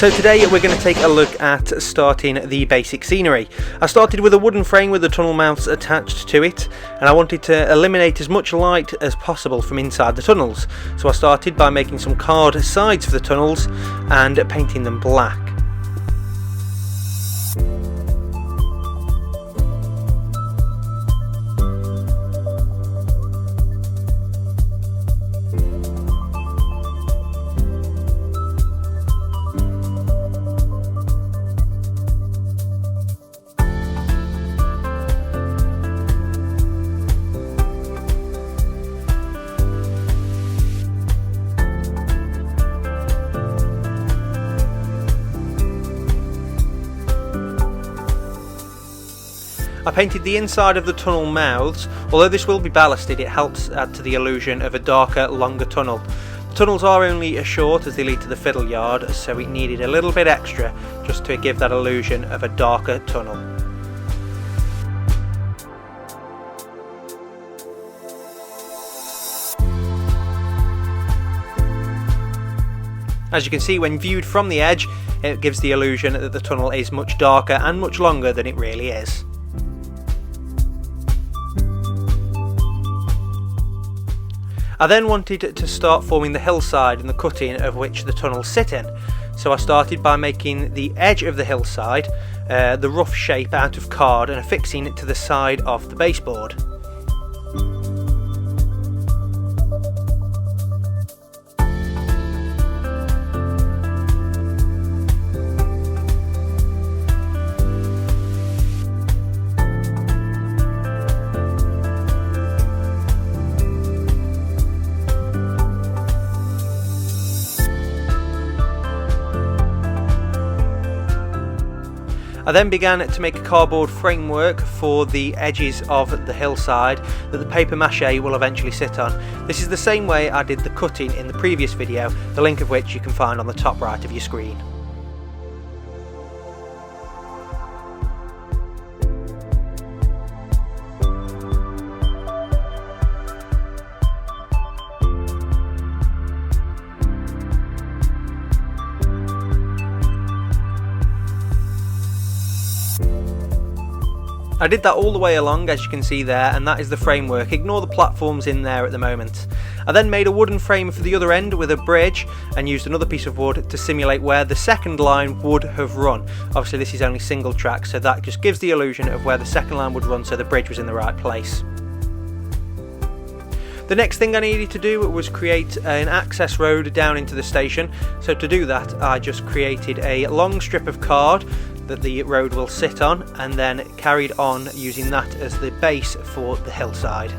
So today we're going to take a look at starting the basic scenery. I started with a wooden frame with the tunnel mouths attached to it, and I wanted to eliminate as much light as possible from inside the tunnels. So I started by making some card sides for the tunnels and painting them black. I painted the inside of the tunnel mouths. Although this will be ballasted, it helps add to the illusion of a darker, longer tunnel. The tunnels are only as short as they lead to the fiddle yard, so it needed a little bit extra just to give that illusion of a darker tunnel. As you can see, when viewed from the edge, it gives the illusion that the tunnel is much darker and much longer than it really is. I then wanted to start forming the hillside and the cutting of which the tunnels sit in. So I started by making the edge of the hillside, the rough shape out of card, and affixing it to the side of the baseboard. I then began to make a cardboard framework for the edges of the hillside that the paper mache will eventually sit on. This is the same way I did the cutting in the previous video, the link of which you can find on the top right of your screen. I did that all the way along, as you can see there, and that is the framework. Ignore the platforms in there at the moment. I then made a wooden frame for the other end with a bridge and used another piece of wood to simulate where the second line would have run. Obviously this is only single track, so that just gives the illusion of where the second line would run, so the bridge was in the right place. The next thing I needed to do was create an access road down into the station. So to do that, I just created a long strip of card that the road will sit on, and then carried on using that as the base for the hillside.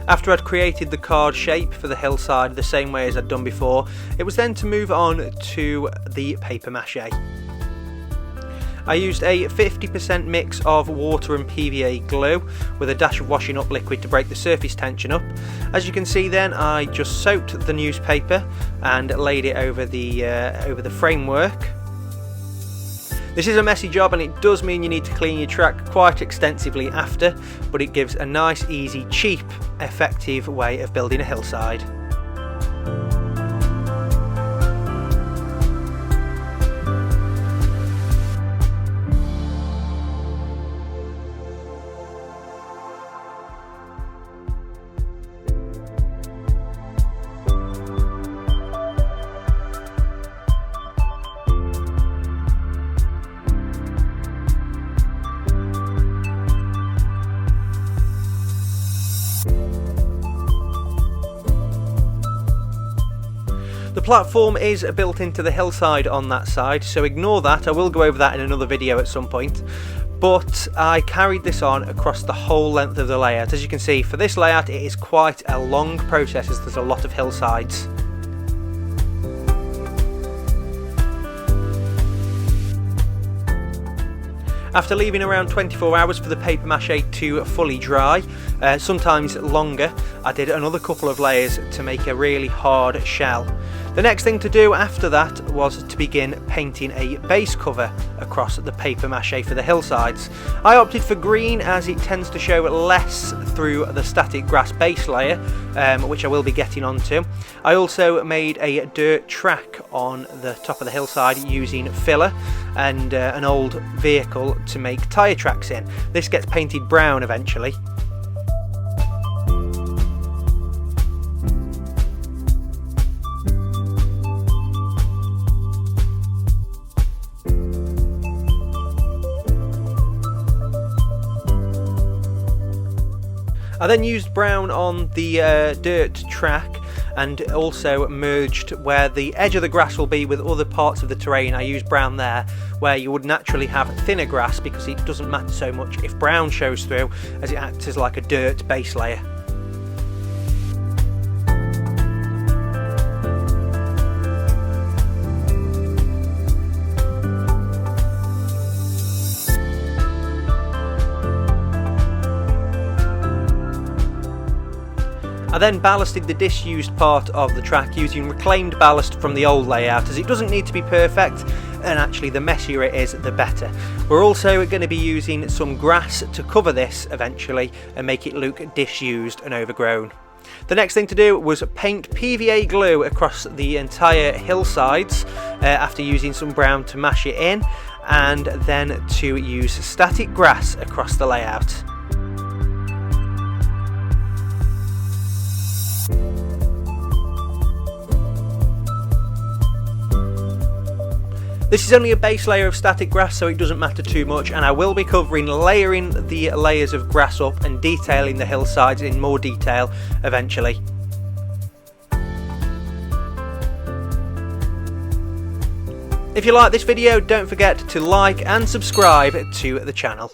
After I'd created the card shape for the hillside the same way as I'd done before, it was then to move on to the paper mache. I used a 50% mix of water and PVA glue with a dash of washing up liquid to break the surface tension up. As you can see then, I just soaked the newspaper and laid it over the framework. This is a messy job, and it does mean you need to clean your track quite extensively after, but it gives a nice, easy, cheap, effective way of building a hillside. The platform is built into the hillside on that side, so ignore that. I will go over that in another video at some point. but I carried this on across the whole length of the layout. As you can see, for this layout it is quite a long process as there's a lot of hillsides. After leaving around 24 hours for the paper mache to fully dry, sometimes longer, I did another couple of layers to make a really hard shell. The next thing to do after that was to begin painting a base cover across the paper mache for the hillsides. I opted for green as it tends to show less through the static grass base layer, which I will be getting onto. I also made a dirt track on the top of the hillside using filler and an old vehicle to make tyre tracks in. This gets painted brown eventually. I then used brown on the dirt track and also merged where the edge of the grass will be with other parts of the terrain. I used brown there where you would naturally have thinner grass because it doesn't matter so much if brown shows through, as it acts as like a dirt base layer. I then ballasted the disused part of the track using reclaimed ballast from the old layout, as it doesn't need to be perfect, and actually the messier it is the better. We're also going to be using some grass to cover this eventually and make it look disused and overgrown. The next thing to do was paint PVA glue across the entire hillsides after using some brown to mash it in, and then to use static grass across the layout. This is only a base layer of static grass, so it doesn't matter too much, and I will be covering layering the layers of grass up and detailing the hillsides in more detail eventually. If you like this video, don't forget to like and subscribe to the channel.